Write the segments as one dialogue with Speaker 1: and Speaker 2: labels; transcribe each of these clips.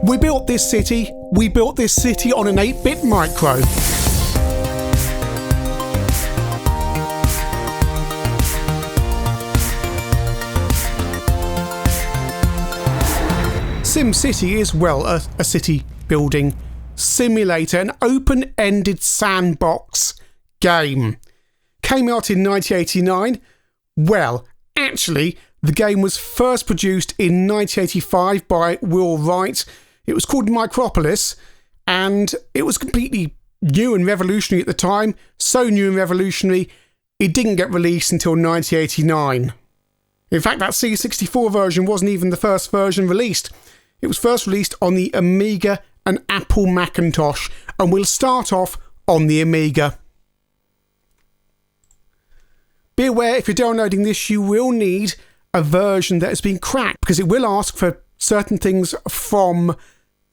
Speaker 1: We built this city on an 8-bit micro. SimCity is, well, a city building simulator, an open-ended sandbox game. Came out in 1989. Well, actually, the game was first produced in 1985 by Will Wright. It was called Micropolis, and it was completely new and revolutionary at the time. So new and revolutionary, it didn't get released until 1989. In fact, that C64 version wasn't even the first version released. It was first released on the Amiga and Apple Macintosh, and we'll start off on the Amiga. Be aware, if you're downloading this, you will need a version that has been cracked, because it will ask for certain things from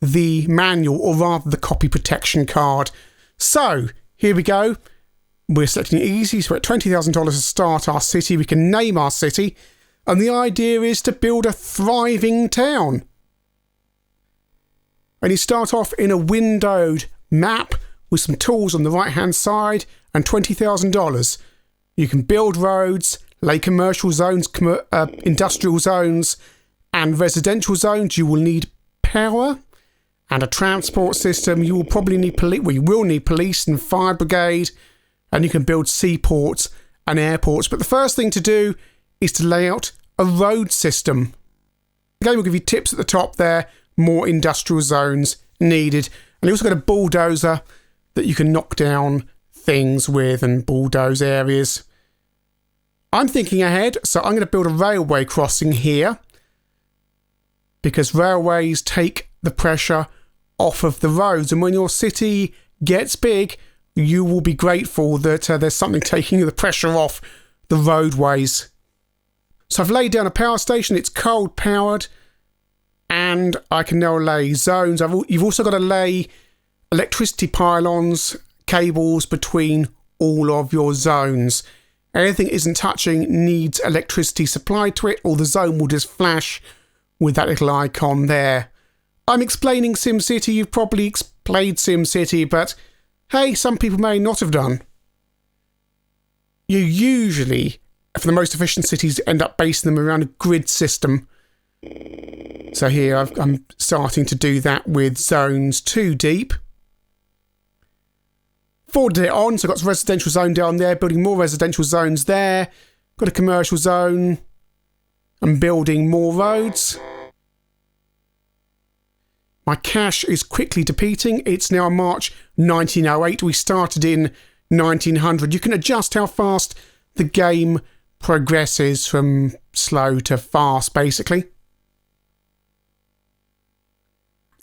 Speaker 1: the manual, or rather the copy protection card. So, here we go. We're selecting easy, so we're at $20,000 to start our city. We can name our city, and the idea is to build a thriving town. And you start off in a windowed map with some tools on the right hand side and $20,000. You can build roads, lay commercial zones, industrial zones and residential zones. You will need power and a transport system. You will probably need you will need police and fire brigade, and you can build seaports and airports. But the first thing to do is to lay out a road system. The game will give you tips at the top there. More industrial zones needed. And you also got a bulldozer that you can knock down things with and bulldoze areas. I'm thinking ahead, so I'm going to build a railway crossing here, because railways take the pressure off of the roads, and when your city gets big, you will be grateful that there's something taking the pressure off the roadways. So I've laid down a power station. It's coal powered, and I can now lay zones. You've also got to lay electricity pylons, cables between all of your zones. Anything isn't touching needs electricity supplied to it, or the zone will just flash with that little icon there. I'm explaining SimCity. You've probably played SimCity, but hey, some people may not have done. You usually, for the most efficient cities, end up basing them around a grid system. So here I'm starting to do that with zones 2 deep. Forwarded it on, so I've got a residential zone down there, building more residential zones there. Got a commercial zone. I'm building more roads. My cache is quickly depleting. It's now March 1908. We started in 1900. You can adjust how fast the game progresses from slow to fast, basically.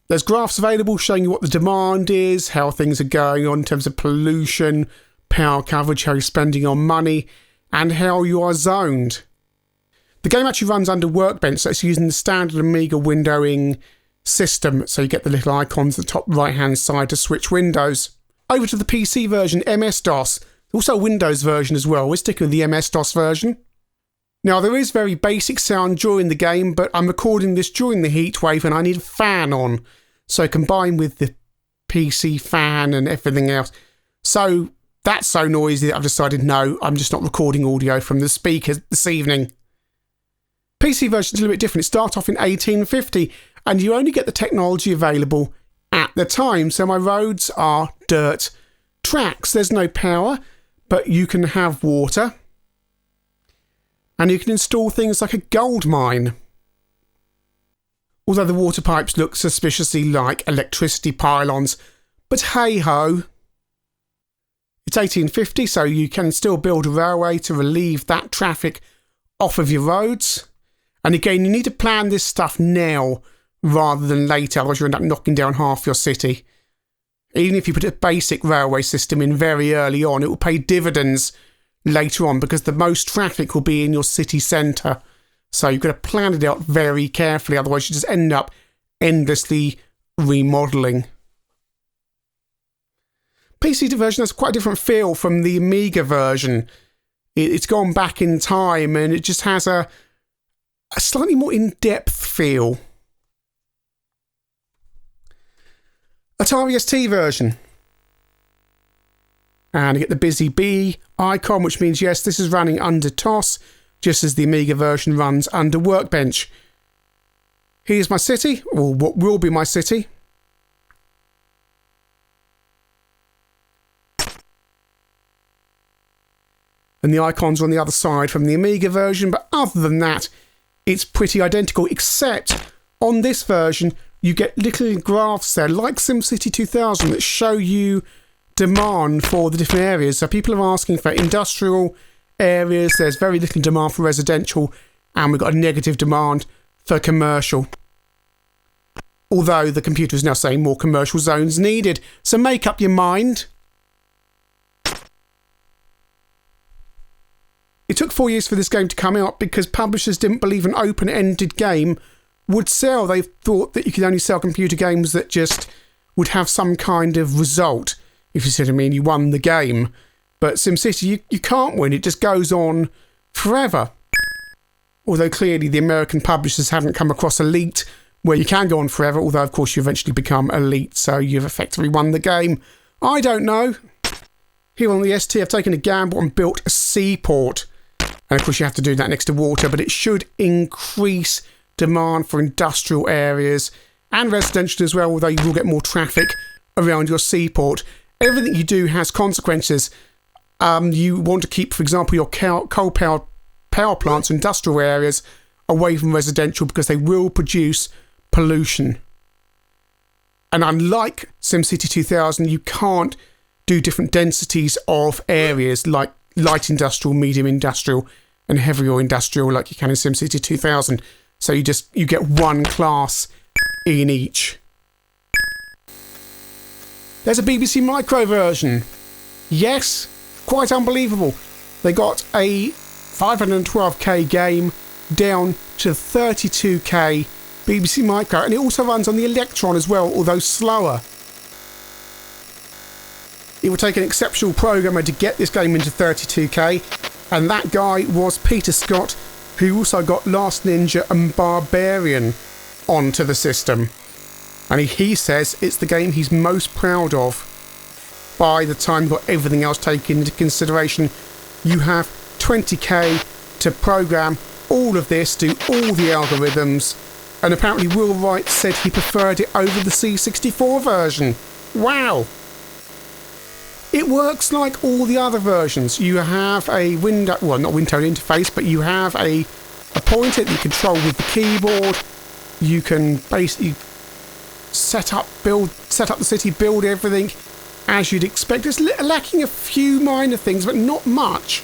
Speaker 1: There's graphs available showing you what the demand is, how things are going on in terms of pollution, power coverage, how you're spending on money, and how you are zoned. The game actually runs under Workbench, so it's using the standard Amiga windowing system, so you get the little icons at the top right-hand side to switch windows. Over to the PC version, MS-DOS. Also a Windows version as well. We're sticking with the MS-DOS version. Now, there is very basic sound during the game, but I'm recording this during the heatwave and I need a fan on. So combined with the PC fan and everything else. So that's so noisy that I've decided, no, I'm just not recording audio from the speakers this evening. PC version's a little bit different. It starts off in 1850 and you only get the technology available at the time. So my roads are dirt tracks. There's no power, but you can have water. And you can install things like a gold mine. Although the water pipes look suspiciously like electricity pylons. But hey-ho. It's 1850, so you can still build a railway to relieve that traffic off of your roads. And again, you need to plan this stuff now rather than later, otherwise you end up knocking down half your city. Even if you put a basic railway system in very early on, it will pay dividends later on, because the most traffic will be in your city centre. So you've got to plan it out very carefully, otherwise you just end up endlessly remodelling. PC version has quite a different feel from the Amiga version. It's gone back in time and it just has a slightly more in-depth feel. Atari ST version. And you get the busy bee icon, which means, yes, this is running under TOS, just as the Amiga version runs under Workbench. Here's my city, or what will be my city. And the icons are on the other side from the Amiga version, but other than that, it's pretty identical, except on this version, you get little graphs there, like SimCity 2000, that show you demand for the different areas. So people are asking for industrial areas, there's very little demand for residential, and we've got a negative demand for commercial. Although the computer is now saying more commercial zones needed. So make up your mind. It took 4 years for this game to come out because publishers didn't believe an open-ended game would sell. They thought that you could only sell computer games that just would have some kind of result. If you see what I mean, you won the game. But SimCity, you can't win. It just goes on forever. Although clearly the American publishers haven't come across Elite, where you can go on forever, although of course you eventually become Elite, so you've effectively won the game. I don't know. Here on the ST, I've taken a gamble and built a seaport. And of course you have to do that next to water, but it should increase demand for industrial areas and residential as well, although you will get more traffic around your seaport. Everything you do has consequences. You want to keep, for example, your coal-powered power plants, industrial areas, away from residential because they will produce pollution. And unlike SimCity 2000, you can't do different densities of areas like light industrial, medium industrial, and heavier industrial like you can in SimCity 2000. So you get one class in each. There's a BBC Micro version. Yes, quite unbelievable. They got a 512k game down to 32k BBC Micro, and it also runs on the Electron as well, although slower. It would take an exceptional programmer to get this game into 32k, and that guy was Peter Scott, who also got Last Ninja and Barbarian onto the system. And he says it's the game he's most proud of. By the time you've got everything else taken into consideration, you have 20k to program all of this, do all the algorithms, and apparently Will Wright said he preferred it over the C64 version. Wow! It works like all the other versions. You have a window, well, not window interface, but you have a pointer that you control with the keyboard. You can basically set up the city, build everything as you'd expect. It's lacking a few minor things, but not much.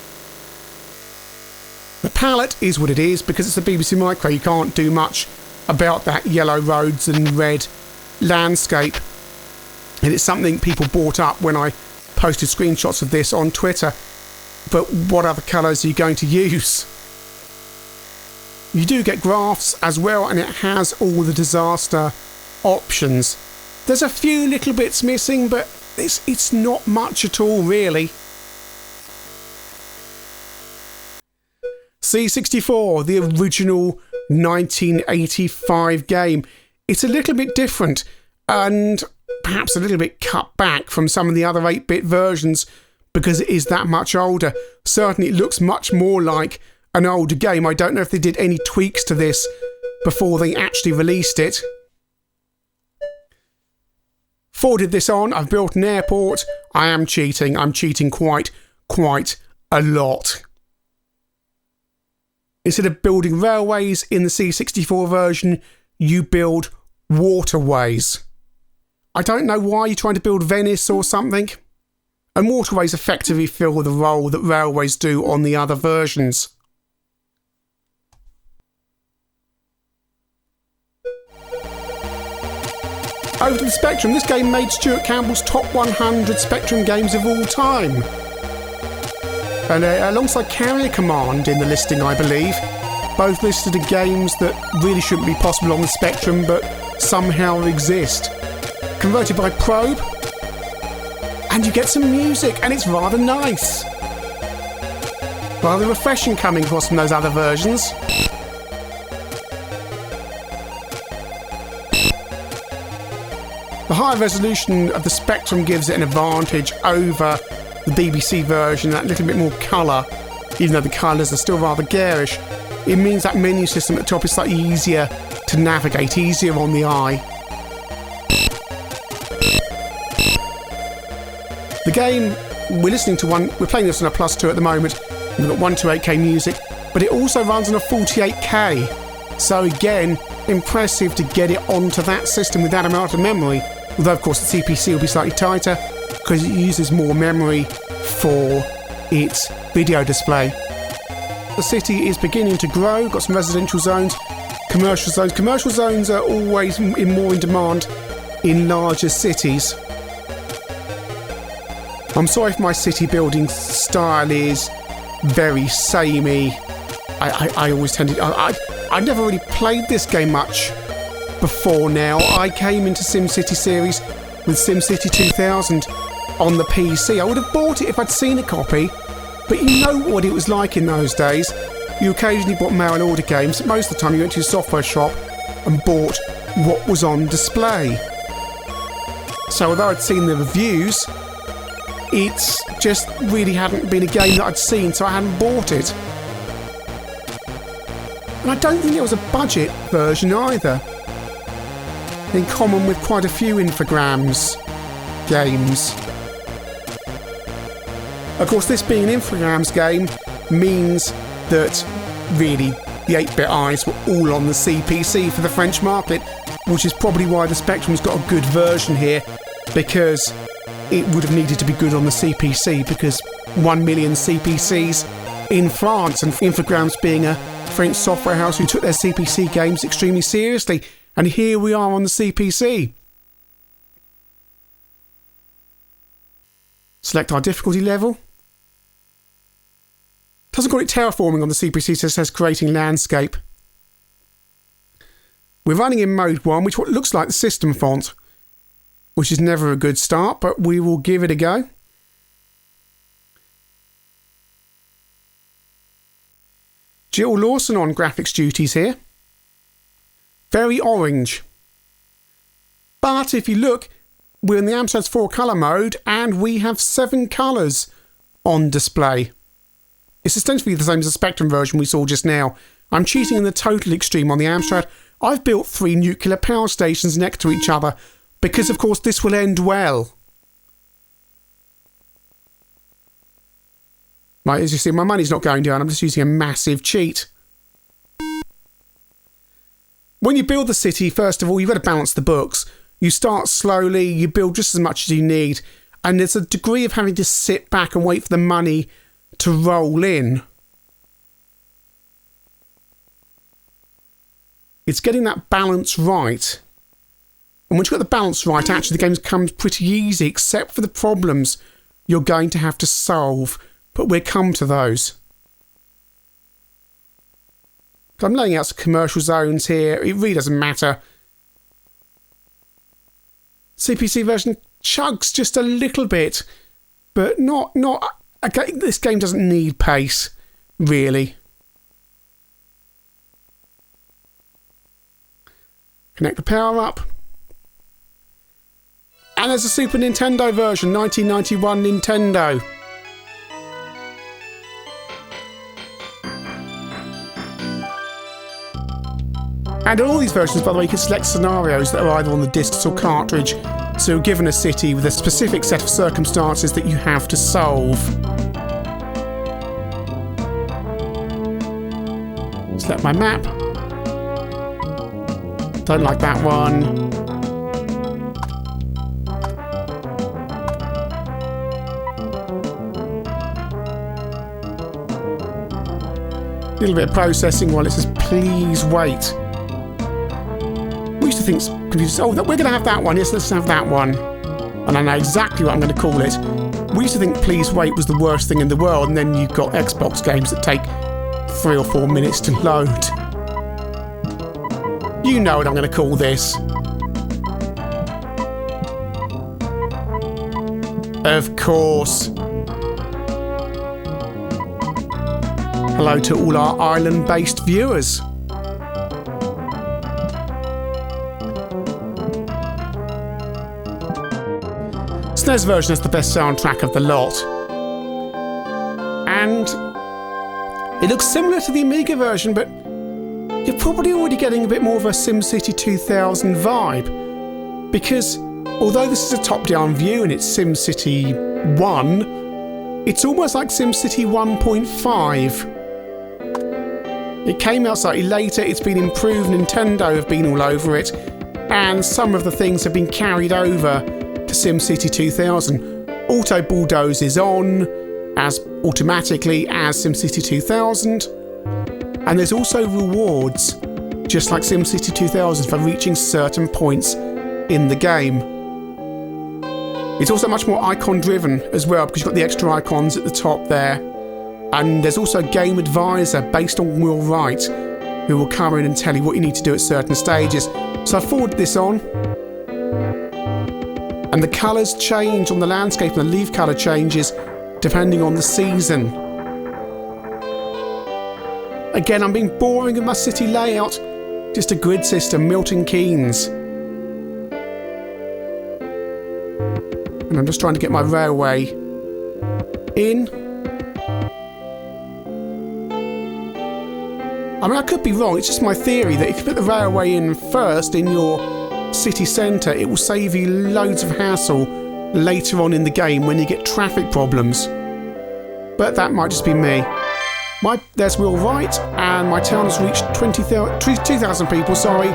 Speaker 1: The palette is what it is because it's a BBC Micro. You can't do much about that yellow roads and red landscape. And it's something people brought up when I posted screenshots of this on Twitter. But what other colours are you going to use? You do get graphs as well, and it has all the disaster options. There's a few little bits missing, but it's not much at all, really. C64, the original 1985 game. It's a little bit different and perhaps a little bit cut back from some of the other 8-bit versions because it is that much older. Certainly it looks much more like an older game. I don't know if they did any tweaks to this before they actually released it. Forwarded this on, I've built an airport. I am cheating. I'm cheating quite a lot. Instead of building railways in the C64 version, you build waterways. I don't know why you're trying to build Venice or something. And waterways effectively fill the role that railways do on the other versions. Over to the Spectrum, this game made Stuart Campbell's top 100 Spectrum games of all time. And alongside Carrier Command in the listing, I believe, both listed are games that really shouldn't be possible on the Spectrum but somehow exist. Converted by Probe, and you get some music, and it's rather nice. Rather refreshing coming across from those other versions. The higher resolution of the Spectrum gives it an advantage over the BBC version, that little bit more colour, even though the colours are still rather garish. It means that menu system at the top is slightly easier to navigate, easier on the eye. The game, we're playing this on a Plus 2 at the moment. We've got 128K music, but it also runs on a 48K. So again, impressive to get it onto that system with that amount of memory. Although of course the CPC will be slightly tighter because it uses more memory for its video display. The city is beginning to grow, got some residential zones, commercial zones. Commercial zones are always more in demand in larger cities. I'm sorry if my city building style is very samey. I always tend to... I've never really played this game much before now. I came into SimCity series with SimCity 2000 on the PC. I would have bought it if I'd seen a copy, but you know what it was like in those days. You occasionally bought mail order games. Most of the time you went to your software shop and bought what was on display. So although I'd seen the reviews, it's just really hadn't been a game that I'd seen, so I hadn't bought it. And I don't think it was a budget version either, in common with quite a few Infogrames games. Of course, this being an Infogrames game means that really the 8-bit eyes were all on the CPC for the French market, which is probably why the Spectrum's got a good version here, because it would have needed to be good on the CPC, because 1 million CPCs in France, and Infogrames being a French software house who took their CPC games extremely seriously, and here we are on the CPC. Select our difficulty level. Doesn't call it terraforming on the CPC, so it says creating landscape. We're running in mode 1, which what looks like the system font, which is never a good start, but we will give it a go. Jill Lawson on graphics duties here. Very orange. But if you look, we're in the Amstrad's 4 colour mode and we have 7 colours on display. It's essentially the same as the Spectrum version we saw just now. I'm cheating in the total extreme on the Amstrad. I've built 3 nuclear power stations next to each other because, of course, this will end well. Right, as you see, my money's not going down. I'm just using a massive cheat. When you build the city, first of all, you've got to balance the books. You start slowly, you build just as much as you need, and there's a degree of having to sit back and wait for the money to roll in. It's getting that balance right. And once you've got the balance right, actually the game becomes pretty easy, except for the problems you're going to have to solve. But we'll come to those. I'm laying out some commercial zones here. It really doesn't matter. CPC version chugs just a little bit, but not. Okay, this game doesn't need pace, really. Connect the power up. And there's a Super Nintendo version, 1991 Nintendo. And on all these versions, by the way, you can select scenarios that are either on the discs or cartridge. So you're given a city with a specific set of circumstances that you have to solve. Select my map. Don't like that one. A little bit of processing while it says please wait. We used to think computers, oh, we're going to have that one. Yes, let's have that one. And I know exactly what I'm going to call it. We used to think please wait was the worst thing in the world, and then you've got Xbox games that take 3 or 4 minutes to load. You know what I'm going to call this. Of course. Hello to all our island-based viewers. SNES version has the best soundtrack of the lot. And it looks similar to the Amiga version, but you're probably already getting a bit more of a SimCity 2000 vibe. Because although this is a top-down view and it's SimCity 1, it's almost like SimCity 1.5. It came out slightly later, it's been improved, Nintendo have been all over it, and some of the things have been carried over to SimCity 2000. Auto Bulldoze is on as automatically as SimCity 2000, and there's also rewards, just like SimCity 2000, for reaching certain points in the game. It's also much more icon driven as well, because you've got the extra icons at the top there. And there's also a game advisor based on Will Wright, who will come in and tell you what you need to do at certain stages. So I forwarded this on, and the colours change on the landscape, and the leaf colour changes depending on the season. Again, I'm being boring with my city layout, just a grid system, Milton Keynes. And I'm just trying to get my railway in. I mean, I could be wrong, it's just my theory that if you put the railway in first in your city centre, it will save you loads of hassle later on in the game when you get traffic problems. But that might just be me. There's Will Wright, and my town has reached 2,000 people, sorry.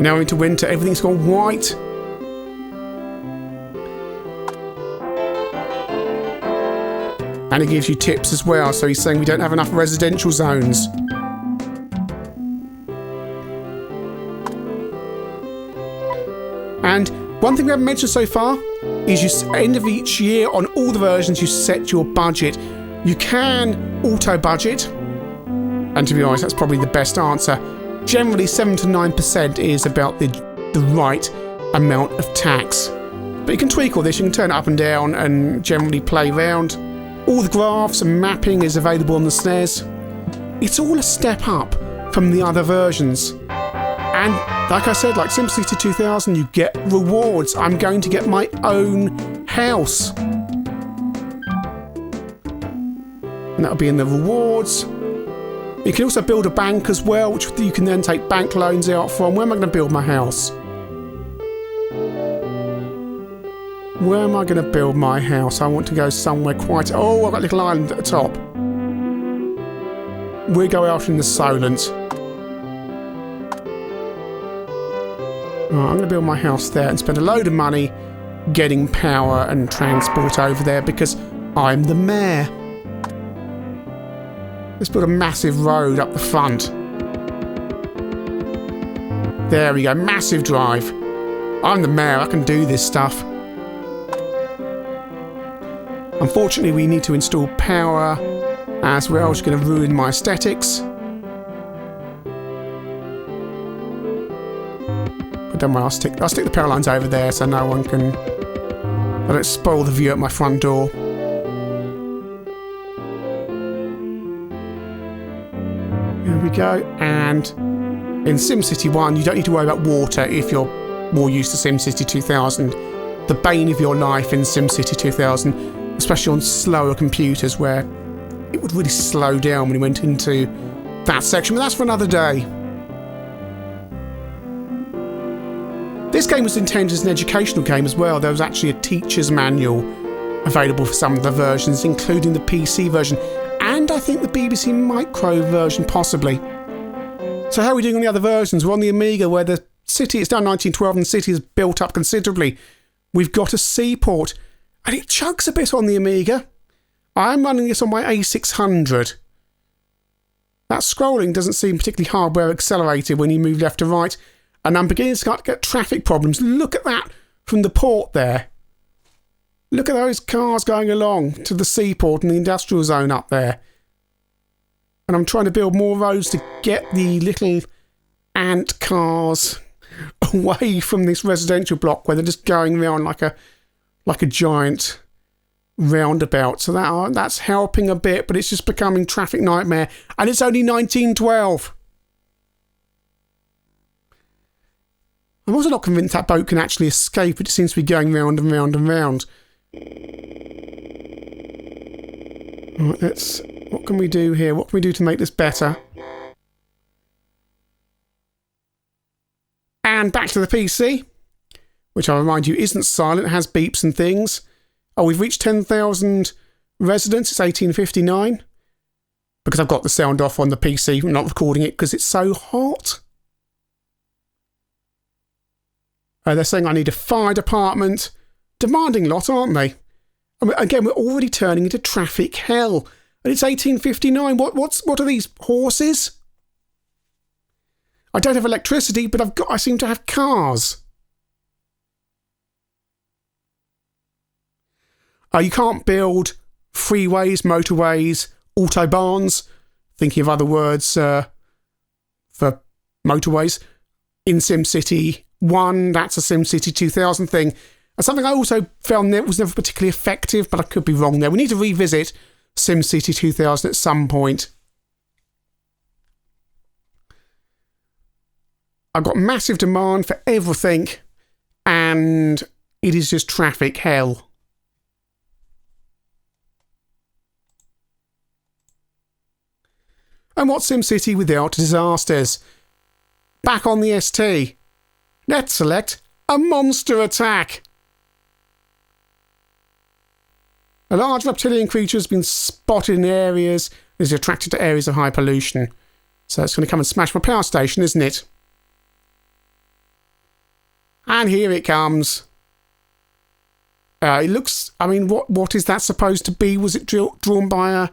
Speaker 1: Now into winter, everything's gone white. And he gives you tips as well, so he's saying we don't have enough residential zones. And one thing we haven't mentioned so far is end of each year on all the versions you set your budget. You can auto budget, and to be honest, that's probably the best answer. Generally, 7 to 9% is about the right amount of tax. But you can tweak all this, you can turn it up and down and generally play around. All the graphs and mapping is available on the SNES. It's all a step up from the other versions. And like I said, like SimCity 2000, you get rewards. I'm going to get my own house. And that'll be in the rewards. You can also build a bank as well, which you can then take bank loans out from. Where am I going to build my house? Where am I going to build my house? I want to go somewhere quite... Oh, I've got a little island at the top. We go out in the Solent. Right, I'm going to build my house there and spend a load of money getting power and transport over there because I'm the mayor. Let's build a massive road up the front. There we go, massive drive. I'm the mayor, I can do this stuff. Unfortunately, we need to install power as well, which is going to ruin my aesthetics. But don't worry, I'll stick the power lines over there so no one can... I don't spoil the view at my front door. There we go, and in SimCity 1 you don't need to worry about water if you're more used to SimCity 2000. The bane of your life in SimCity 2000, especially on slower computers where it would really slow down when you went into that section, but that's for another day. This game was intended as an educational game as well. There was actually a teacher's manual available for some of the versions, including the PC version. And I think the BBC Micro version, possibly. So how are we doing on the other versions? We're on the Amiga, where the city, it's done 1912 and the city has built up considerably. We've got a seaport, and it chugs a bit on the Amiga. I'm running this on my A600. That scrolling doesn't seem particularly hardware accelerated when you move left to right, and I'm beginning to start to get traffic problems. Look at that from the port there. Look at those cars going along to the seaport and the industrial zone up there. And I'm trying to build more roads to get the little ant cars away from this residential block where they're just going around like a giant roundabout. So that's helping a bit, but it's just becoming traffic nightmare. And it's only 1912. I'm also not convinced that boat can actually escape. It seems to be going round and round and round. Right, what can we do here? What can we do to make this better? And back to the PC, which I remind you isn't silent, it has beeps and things. Oh, we've reached 10,000 residents. It's 1859. Because I've got the sound off on the PC. I'm not recording it because it's so hot. They're saying I need a fire department. Demanding lot, aren't they? I mean, again, we're already turning into traffic hell. And it's 1859. What are these, horses? I don't have electricity, but I seem to have cars. You can't build freeways, motorways, autobahns. Thinking of other words for motorways. In SimCity 1, that's a SimCity 2000 thing. And something I also found that was never particularly effective, but I could be wrong there. We need to revisit SimCity 2000 at some point. I've got massive demand for everything, and it is just traffic hell. And what's SimCity without disasters? Back on the ST. Let's select a monster attack. A large reptilian creature has been spotted in areas and is attracted to areas of high pollution. So it's going to come and smash my power station, isn't it? And here it comes. It looks... I mean, what is that supposed to be? Was it drawn by a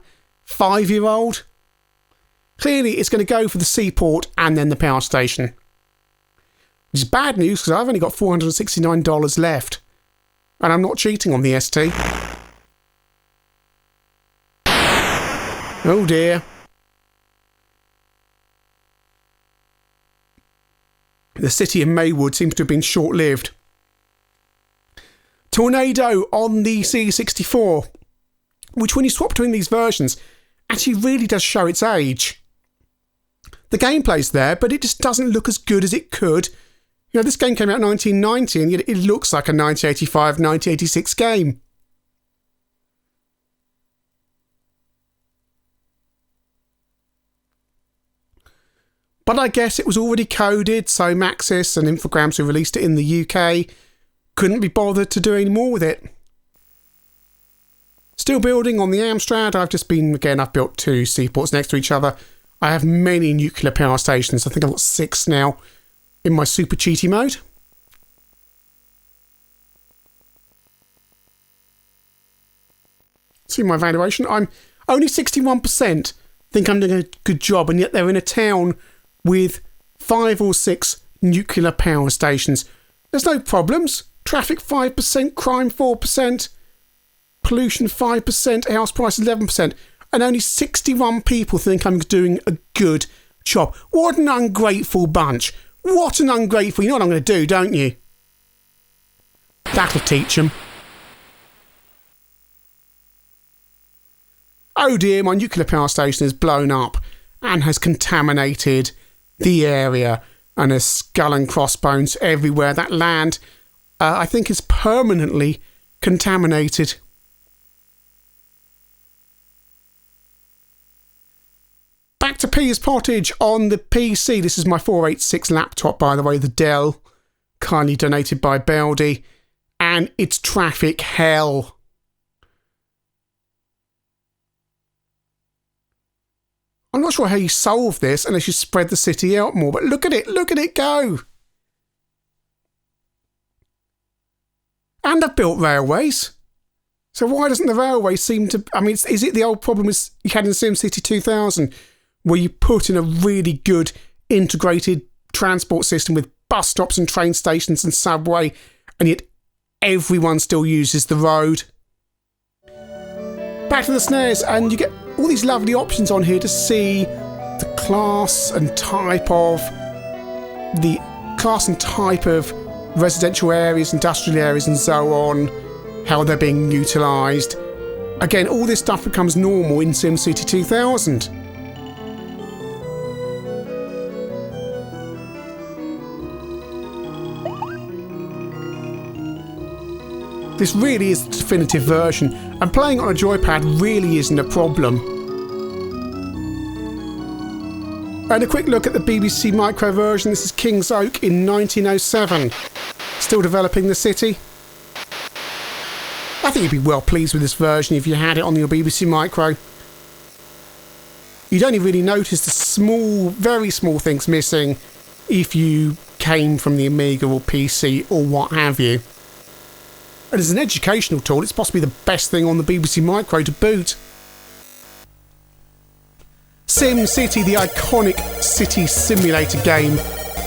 Speaker 1: 5-year-old? Clearly, it's going to go for the seaport and then the power station. Which is bad news because I've only got $469 left. And I'm not cheating on the ST. Oh dear. The city of Maywood seems to have been short-lived. Tornado on the C64. Which when you swap between these versions, actually really does show its age. The gameplay's there, but it just doesn't look as good as it could. You know, this game came out in 1990, and yet it looks like a 1985, 1986 game. But I guess it was already coded, so Maxis and Infogrames, who released it in the UK, couldn't be bothered to do any more with it. Still building on the Amstrad. I've built 2 seaports next to each other. I have many nuclear power stations. I think I've got 6 now in my super cheaty mode. See my valuation. I'm only 61%. Think I'm doing a good job, and yet they're in a town with 5 or 6 nuclear power stations. There's no problems. Traffic 5%, crime 4%, pollution 5%, house price 11%. And only 61 people think I'm doing a good job. What an ungrateful bunch. What an ungrateful... You know what I'm going to do, don't you? That'll teach them. Oh dear, my nuclear power station is blown up and has contaminated the area. And there's skull and crossbones everywhere. That land, I think, is permanently contaminated. Back to Peter's Pottage on the PC. This is my 486 laptop, by the way, the Dell, kindly donated by Baldi, and it's traffic hell. I'm not sure how you solve this unless you spread the city out more, but look at it go. And I've built railways. So why doesn't the railway seem to... I mean, is it the old problem you had in SimCity 2000, where you put in a really good integrated transport system with bus stops and train stations and subway, and yet everyone still uses the road? Back to the SNES, and you get all these lovely options on here to see the class and type of residential areas, industrial areas and so on, how they're being utilised, Again, all this stuff becomes normal in SimCity 2000. This really is the definitive version, and playing on a joypad really isn't a problem. And a quick look at the BBC Micro version. This is King's Oak in 1907. Still developing the city. I think you'd be well pleased with this version if you had it on your BBC Micro. You'd only really notice the small, very small things missing if you came from the Amiga or PC or what have you. And as an educational tool, it's possibly the best thing on the BBC Micro to boot. SimCity, the iconic city simulator game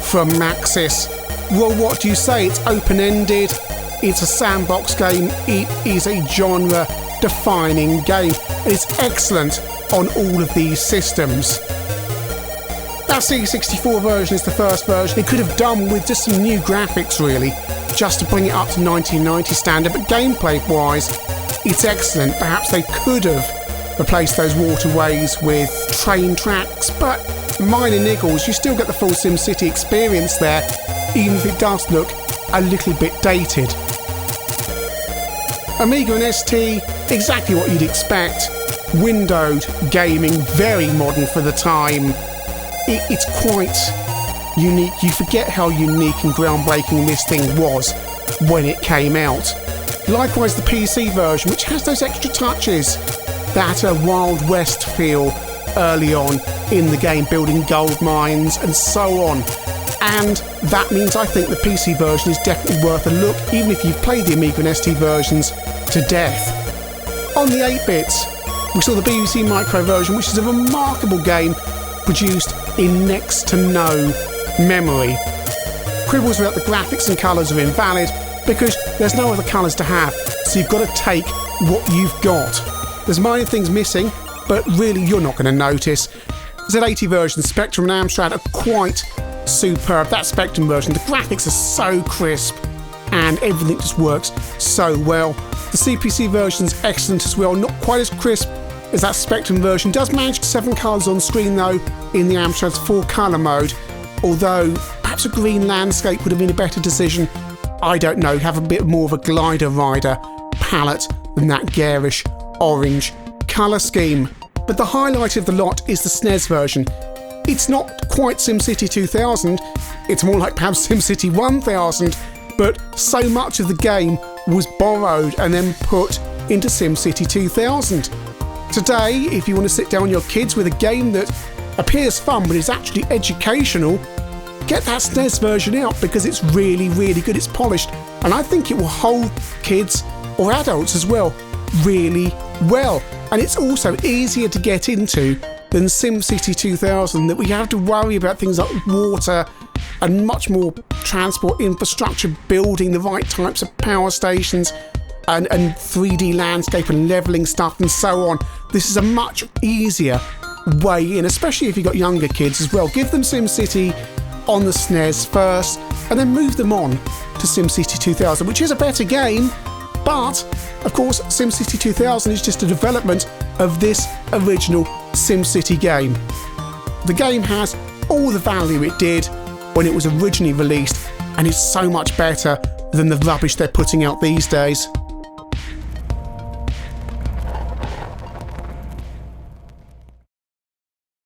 Speaker 1: from Maxis. Well, what do you say? It's open-ended, it's a sandbox game, it is a genre-defining game, and it's excellent on all of these systems. That C64 version is the first version. It could have done with just some new graphics, really, just to bring it up to 1990 standard, but gameplay-wise, it's excellent. Perhaps they could have replaced those waterways with train tracks, but minor niggles. You still get the full SimCity experience there, even if it does look a little bit dated. Amiga and ST, exactly what you'd expect. Windowed gaming, very modern for the time. It's quite unique. You forget how unique and groundbreaking this thing was when it came out. Likewise, the PC version, which has those extra touches, that Wild West feel early on in the game, building gold mines and so on. And that means I think the PC version is definitely worth a look, even if you've played the Amiga and ST versions to death. On the 8-bits, we saw the BBC Micro version, which is a remarkable game produced in next to no memory. Quibbles about the graphics and colours are invalid because there's no other colours to have, so you've got to take what you've got. There's minor things missing, but really you're not going to notice. Z80 version, Spectrum and Amstrad are quite superb. That Spectrum version, the graphics are so crisp and everything just works so well. The CPC version's excellent as well, not quite as crisp as that Spectrum version. Does manage 7 colours on screen though in the Amstrad's 4-colour mode, although perhaps a green landscape would have been a better decision. I don't know, have a bit more of a glider rider palette than that garish orange colour scheme. But the highlight of the lot is the SNES version. It's not quite SimCity 2000, it's more like perhaps SimCity 1000, but so much of the game was borrowed and then put into SimCity 2000. Today, if you want to sit down with your kids with a game that appears fun but is actually educational, get that SNES version out because it's really, really good. It's polished, and I think it will hold kids or adults as well really well. And it's also easier to get into than SimCity 2000, that we have to worry about things like water and much more transport infrastructure, building the right types of power stations and 3D landscape and levelling stuff and so on. This is a much easier way in, especially if you've got younger kids as well. Give them SimCity on the SNES first and then move them on to SimCity 2000, which is a better game, but of course SimCity 2000 is just a development of this original SimCity game. The game has all the value it did when it was originally released, and it's so much better than the rubbish they're putting out these days.